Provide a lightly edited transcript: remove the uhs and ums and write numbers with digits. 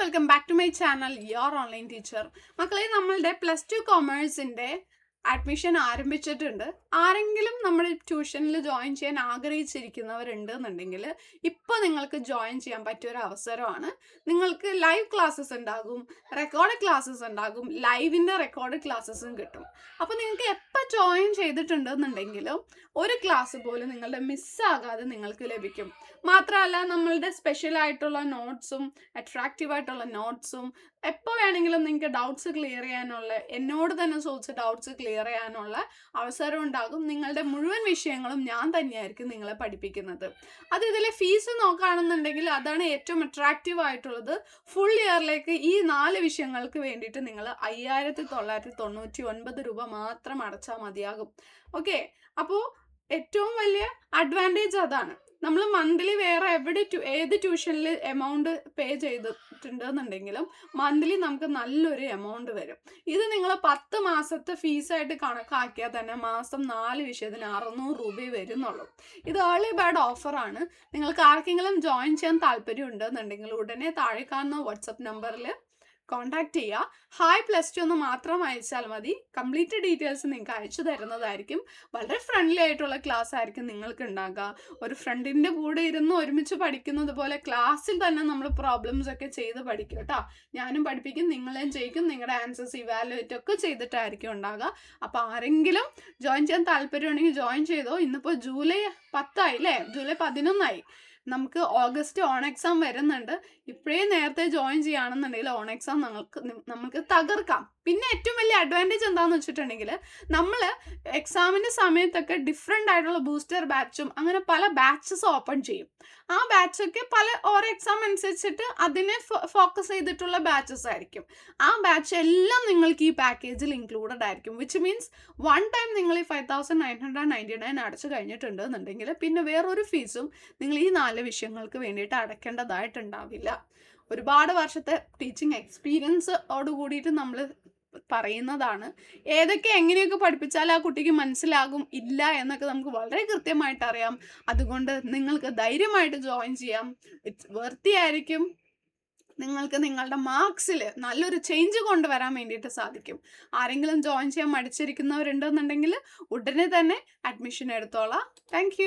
Welcome back to my channel your online teacher. മക്കളെ, നമ്മളുടെ +2 കൊമേഴ്സിൻ്റെ admission ആരംഭിച്ചിട്ടുണ്ട്. ആരെങ്കിലും നമ്മുടെ ട്യൂഷനിൽ ജോയിൻ ചെയ്യാൻ ആഗ്രഹിച്ചിരിക്കുന്നവരുണ്ട് എന്നുണ്ടെങ്കിൽ ഇപ്പോൾ നിങ്ങൾക്ക് ജോയിൻ ചെയ്യാൻ പറ്റിയൊരു അവസരമാണ്. നിങ്ങൾക്ക് ലൈവ് ക്ലാസ്സസ് ഉണ്ടാകും, റെക്കോർഡ് ക്ലാസ്സസ് ഉണ്ടാകും, ലൈവിൻ്റെ റെക്കോർഡ് ക്ലാസ്സസും കിട്ടും. അപ്പോൾ നിങ്ങൾക്ക് എപ്പോൾ ജോയിൻ ചെയ്തിട്ടുണ്ടെന്നുണ്ടെങ്കിലും ഒരു ക്ലാസ് പോലും നിങ്ങളുടെ മിസ്സാകാതെ നിങ്ങൾക്ക് ലഭിക്കും. മാത്രമല്ല, നമ്മളുടെ സ്പെഷ്യലായിട്ടുള്ള നോട്ട്സും അട്രാക്റ്റീവായിട്ടുള്ള നോട്ട്സും എപ്പോൾ വേണമെങ്കിലും നിങ്ങൾക്ക് ഡൗട്ട്സ് ക്ലിയർ ചെയ്യാനുള്ള, എന്നോട് തന്നെ ചോദിച്ച് ഡൗട്ട്സ് ക്ലിയർ ചെയ്യാനുള്ള അവസരം ഉണ്ടാകും. നിങ്ങളുടെ മുഴുവൻ വിഷയങ്ങളും ഞാൻ തന്നെയായിരിക്കും നിങ്ങളെ പഠിപ്പിക്കുന്നത്. അത് ഇതിലെ ഫീസ് നോക്കുകയാണെന്നുണ്ടെങ്കിൽ അതാണ് ഏറ്റവും അട്രാക്റ്റീവ് ആയിട്ടുള്ളത്. ഫുൾ ഇയറിലേക്ക് ഈ 4 വിഷയങ്ങൾക്ക് വേണ്ടിയിട്ട് നിങ്ങൾ 5,999 രൂപ മാത്രം അടച്ചാൽ മതിയാകും. ഓക്കെ, അപ്പോൾ ഏറ്റവും വലിയ അഡ്വാൻറ്റേജ് അതാണ്. നമ്മൾ മന്ത്ലി വേറെ ഏത് ട്യൂഷനിൽ എമൗണ്ട് പേ ചെയ്തിട്ടുണ്ടെന്നുണ്ടെങ്കിലും മന്ത്ലി നമുക്ക് നല്ലൊരു എമൗണ്ട് വരും. ഇത് നിങ്ങൾ 10 മാസത്തെ ഫീസായിട്ട് കണക്കാക്കിയാൽ തന്നെ മാസം 4 വിഷയത്തിന് 600 രൂപയെ വരുന്നുള്ളൂ. ഇത് ഏർലി ബേർഡ് ഓഫറാണ്. നിങ്ങൾക്ക് ആർക്കെങ്കിലും ജോയിൻ ചെയ്യാൻ താല്പര്യം ഉണ്ടെന്നുണ്ടെങ്കിൽ ഉടനെ താഴെ കാണുന്ന വാട്സപ്പ് നമ്പറിൽ കോൺടാക്ട് ചെയ്യുക. ഹായ് +2 എന്ന് മാത്രം അയച്ചാൽ മതി. കംപ്ലീറ്റ് ഡീറ്റെയിൽസ് നിങ്ങൾക്ക് അയച്ചു തരുന്നതായിരിക്കും. വളരെ ഫ്രണ്ട്ലി ആയിട്ടുള്ള ക്ലാസ് ആയിരിക്കും നിങ്ങൾക്ക് ഉണ്ടാകുക. ഒരു ഫ്രണ്ടിൻ്റെ കൂടെ ഇരുന്ന് ഒരുമിച്ച് പഠിക്കുന്നത് പോലെ ക്ലാസ്സിൽ തന്നെ നമ്മൾ പ്രോബ്ലംസ് ഒക്കെ ചെയ്ത് പഠിക്കും കേട്ടോ. ഞാനും പഠിപ്പിക്കും, നിങ്ങളെയും ചെയ്യിക്കും. നിങ്ങളുടെ ആൻസേഴ്സ് ഇവാലുവേറ്റ് ഒക്കെ ചെയ്തിട്ടായിരിക്കും ഉണ്ടാകുക. അപ്പോൾ ആരെങ്കിലും ജോയിൻ ചെയ്യാൻ താല്പര്യമുണ്ടെങ്കിൽ ജോയിൻ ചെയ്തോ. ഇന്നിപ്പോൾ ജൂലൈ 10 ആയില്ലേ, ജൂലൈ 11 നമുക്ക് ഓഗസ്റ്റ് ഓൺ എക്സാം വരുന്നുണ്ട്. ഇപ്പോഴേ നേരത്തെ ജോയിൻ ചെയ്യുകയാണെന്നുണ്ടെങ്കിൽ ഓൺ എക്സാം നമുക്ക് തകർക്കാം. പിന്നെ ഏറ്റവും വലിയ അഡ്വാൻറ്റേജ് എന്താണെന്ന് വെച്ചിട്ടുണ്ടെങ്കിൽ നമ്മൾ എക്സാമിൻ്റെ സമയത്തൊക്കെ ഡിഫറെൻ്റ് ആയിട്ടുള്ള ബൂസ്റ്റർ ബാച്ചും അങ്ങനെ പല ബാച്ചസ് ഓപ്പൺ ചെയ്യും. ആ ബാച്ചൊക്കെ ഓരോ എക്സാം അനുസരിച്ചിട്ട് അതിനെ ഫോക്കസ് ചെയ്തിട്ടുള്ള ബാച്ചസ് ആയിരിക്കും. ആ ബാച്ച് എല്ലാം നിങ്ങൾക്ക് ഈ പാക്കേജിൽ ഇൻക്ലൂഡഡ് ആയിരിക്കും. വിച്ച് മീൻസ് വൺ ടൈം നിങ്ങൾ ഈ 5,999 അടച്ചു കഴിഞ്ഞിട്ടുണ്ട് എന്നുണ്ടെങ്കിൽ പിന്നെ വേറൊരു ഫീസും നിങ്ങൾ ഈ 4 വിഷയങ്ങൾക്ക് വേണ്ടിയിട്ട് അടയ്ക്കേണ്ടതായിട്ടുണ്ടാവില്ല. ഒരുപാട് വർഷത്തെ ടീച്ചിങ് എക്സ്പീരിയൻസോട് കൂടിയിട്ട് നമ്മൾ പറയുന്നതാണ്. ഏതൊക്കെ എങ്ങനെയൊക്കെ പഠിപ്പിച്ചാൽ ആ കുട്ടിക്ക് മനസ്സിലാകും ഇല്ല എന്നൊക്കെ നമുക്ക് വളരെ കൃത്യമായിട്ട് അറിയാം. അതുകൊണ്ട് നിങ്ങൾക്ക് ധൈര്യമായിട്ട് ജോയിൻ ചെയ്യാം. ഇറ്റ്സ് വർത്തി ആയിരിക്കും. നിങ്ങൾക്ക് നിങ്ങളുടെ മാർക്സിൽ നല്ലൊരു ചേഞ്ച് കൊണ്ടുവരാൻ വേണ്ടിയിട്ട് സാധിക്കും. ആരെങ്കിലും ജോയിൻ ചെയ്യാൻ മടിച്ചിരിക്കുന്നവരുണ്ടെന്നുണ്ടെങ്കിൽ ഉടനെ തന്നെ അഡ്മിഷൻ എടുത്തോളാം. താങ്ക്